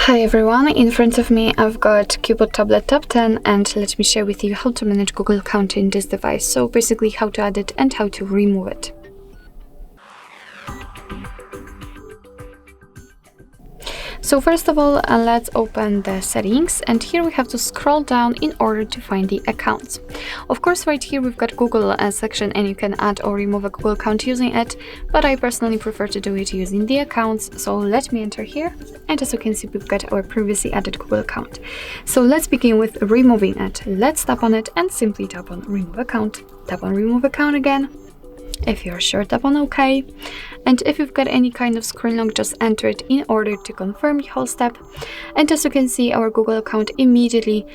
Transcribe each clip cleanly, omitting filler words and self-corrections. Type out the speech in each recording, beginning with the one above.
Hi everyone, in front of me I've got CUBOT Tablet Tab 10 and let me share with you how to manage Google account in this device. So basically how to add it and how to remove it. So first of all, let's open the settings, and here we have to scroll down in order to find the accounts. Of course, right here we've got Google section and you can add or remove a Google account using it, but I personally prefer to do it using the accounts. So let me enter here, and as you can see, we've got our previously added Google account. So let's begin with removing it. Let's tap on it and simply tap on remove account. Tap on remove account again. If you're sure, tap on OK. And if you've got any kind of screen lock, just enter it in order to confirm the whole step. And as you can see, our Google account immediately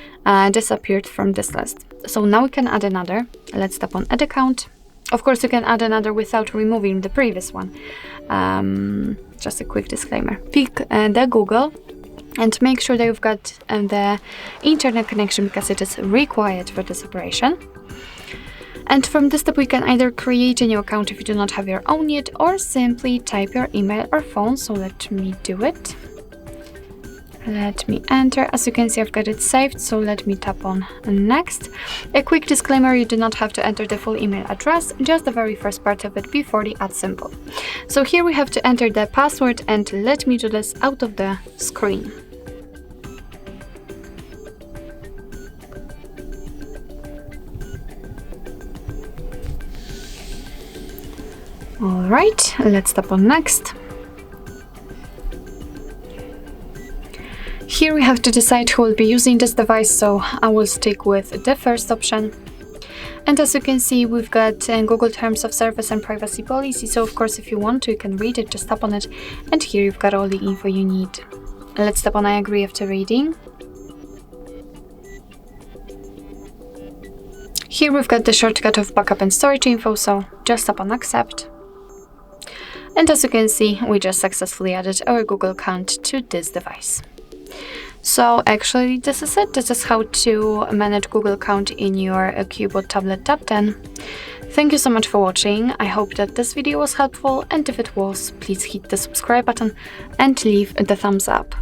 disappeared from this list. So now we can add another. Let's tap on add account. Of course, you can add another without removing the previous one. Just a quick disclaimer. Pick the Google and make sure that you've got the internet connection because it is required for this operation. And from this step, we can either create a new account if you do not have your own yet, or simply type your email or phone. So let me do it. Let me enter. As you can see, I've got it saved. So let me tap on next. A quick disclaimer, you do not have to enter the full email address, just the very first part of it before the add symbol. So here we have to enter the password, and let me do this out of the screen. Alright, let's tap on next. Here we have to decide who will be using this device, so I will stick with the first option. And as you can see, we've got Google Terms of Service and Privacy Policy, so of course if you want to, you can read it, just tap on it, and here you've got all the info you need. Let's tap on I agree after reading. Here we've got the shortcut of backup and storage info, so just tap on accept. And as you can see, we just successfully added our Google account to this device. So actually, this is it. This is how to manage Google account in your CUBOT Tablet Tab 10. Thank you so much for watching. I hope that this video was helpful, and if it was, please hit the subscribe button and leave the thumbs up.